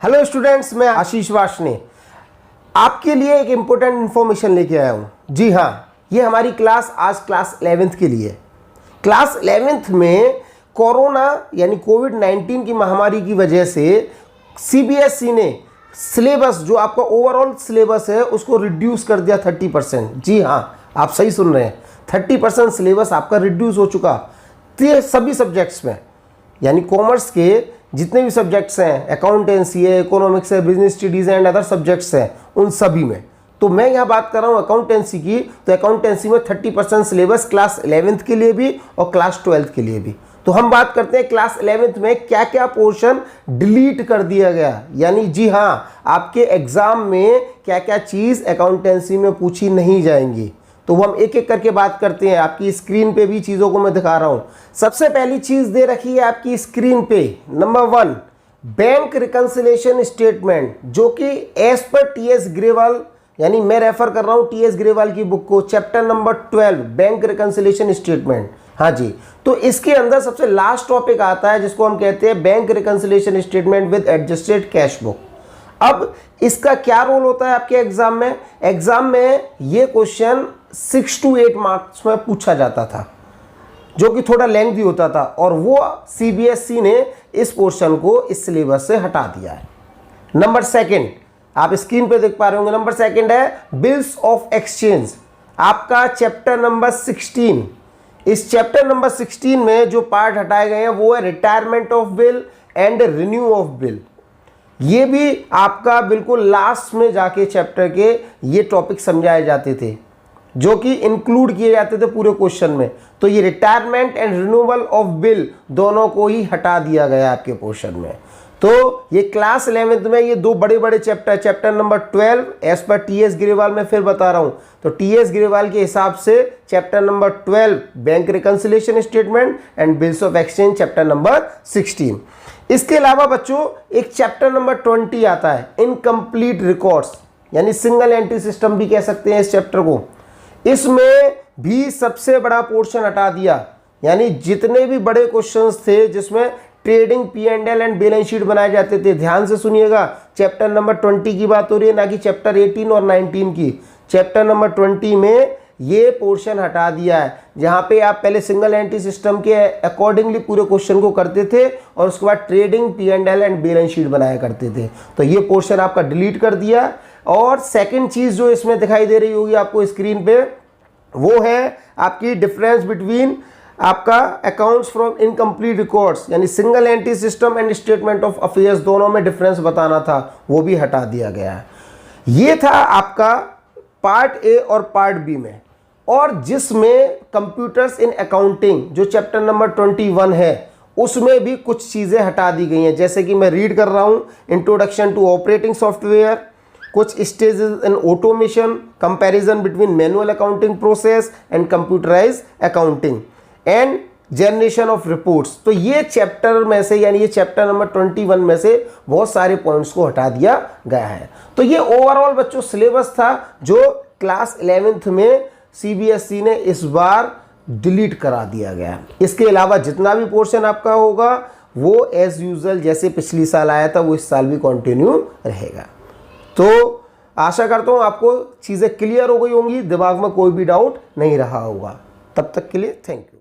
Hello students, मैं आशीष वाशने आपके लिए एक इम्पोर्टेंट इन्फॉर्मेशन लेके आया हूँ। जी हाँ, ये हमारी क्लास आज क्लास 11th के लिए। क्लास 11th में कोरोना यानी कोविड-19 की महामारी की वजह से सीबीएसई ने सिलेबस, जो आपका ओवरऑल सिलेबस है, उसको रिड्यूस कर दिया 30%। जी हाँ, आप सही सुन रहे हैं, 30% सिलेबस आपका रिड्यूस हो चुका। तो ये सभी सब्जेक्ट्स में, यानी कॉमर्स के जितने भी सब्जेक्ट्स हैं, अकाउंटेंसी है, इकोनॉमिक्स है, business studies and other subjects हैं, उन सभी में। तो मैं यहाँ बात कर रहा हूँ अकाउंटेंसी की, तो अकाउंटेंसी में 30% सिलेबस क्लास 11th के लिए भी और क्लास 12th के लिए भी। तो हम बात करते हैं क्लास 11th में क्या क्या पोर्शन डिलीट कर दिया गया, यानी जी हाँ, आपके एग्जाम में क्या क्या चीज़ अकाउंटेंसी में पूछी नहीं जाएंगी। तो वो हम एक एक करके बात करते हैं। आपकी स्क्रीन पे भी चीज़ों को मैं दिखा रहा हूँ। सबसे पहली चीज़ दे रखी है आपकी स्क्रीन पे, नंबर 1 बैंक रिकंसिलेशन स्टेटमेंट, जो कि एज पर टीएस ग्रेवाल, यानी मैं रेफर कर रहा हूँ टीएस ग्रेवाल की बुक को, chapter number 12 bank reconciliation statement. हाँ जी, तो इसके अंदर सबसे लास्ट टॉपिक आता है जिसको हम कहते हैं bank reconciliation statement with adjusted cash book. अब इसका क्या रोल होता है आपके एग्जाम में? एग्जाम में ये क्वेश्चन 6 to 8 मार्क्स में पूछा जाता था, जो कि थोड़ा लेंथी होता था, और वो सीबीएसई ने इस पोर्शन को इस सिलेबस से हटा दिया है। नंबर 2 आप स्क्रीन पे देख पा रहे होंगे, नंबर 2 है बिल्स ऑफ एक्सचेंज, आपका चैप्टर नंबर 16। इस चैप्टर नंबर 16 में जो पार्ट हटाए गए हैं वो है retirement of bill and renew of bill. ये भी आपका बिल्कुल लास्ट में जाके चैप्टर के ये टॉपिक समझाए जाते थे, जो कि इंक्लूड किए जाते थे पूरे क्वेश्चन में। तो ये retirement and renewal of bill दोनों को ही हटा दिया गया आपके पोर्शन में। तो ये क्लास 11th में ये दो बड़े बड़े chapter, chapter number 12 as per TS Grewal, में फिर बता रहा हूं, तो टीएस ग्रेवाल के हिसाब से chapter number 12 bank reconciliation statement and bills of exchange, chapter number 16। इसके अलावा बच्चों एक चैप्टर नंबर 20 आता है, इनकम्प्लीट रिकॉर्ड्स, यानी सिंगल एंट्री सिस्टम भी कह सकते हैं इस चैप्टर को। इसमें भी सबसे बड़ा पोर्शन हटा दिया, यानी जितने भी बड़े क्वेश्चंस थे जिसमें trading P&L and balance sheet बनाए जाते थे, ध्यान से सुनिएगा, चैप्टर नंबर 20 की बात हो रही है, ना कि चैप्टर 18 और 19 की। चैप्टर नंबर 20 में ये पोर्शन हटा दिया है, जहां पे आप पहले सिंगल एंट्री सिस्टम के अकॉर्डिंगली पूरे क्वेश्चन को करते थे और उसके बाद trading P&L and balance sheet बनाया करते थे। तो ये पोर्शन आपका डिलीट कर दिया। और सेकंड चीज जो इसमें दिखाई दे रही होगी आपको स्क्रीन पे, वो है आपकी डिफरेंस बिटवीन आपका अकाउंट्स फ्रॉम इनकम्प्लीट रिकॉर्ड्स, यानी single entry system and statement of affairs, दोनों में डिफरेंस बताना था, वो भी हटा दिया गया है। ये था आपका पार्ट ए और पार्ट बी में। और जिसमें कंप्यूटर्स इन अकाउंटिंग, जो चैप्टर नंबर 21 है, उसमें भी कुछ चीज़ें हटा दी गई हैं, जैसे कि मैं रीड कर रहा हूँ, इंट्रोडक्शन टू ऑपरेटिंग सॉफ्टवेयर, कुछ stages in automation, comparison between manual accounting process and computerise accounting and generation of reports. तो ये चैप्टर में से, यानी ये चैप्टर नंबर 21 में से बहुत सारे पॉइंट्स को हटा दिया गया है। तो ये ओवरऑल बच्चों सिलेबस था जो क्लास 11th में सीबीएसई ने इस बार डिलीट करा दिया गया। इसके अलावा जितना भी पोर्शन आपका होगा वो एज यूजुअल जैसे पिछली साल आया था वो इस साल भी कंटिन्यू रहेगा। तो आशा करता हूँ आपको चीज़ें क्लियर हो गई होंगी, दिमाग में कोई भी डाउट नहीं रहा होगा। तब तक के लिए थैंक यू।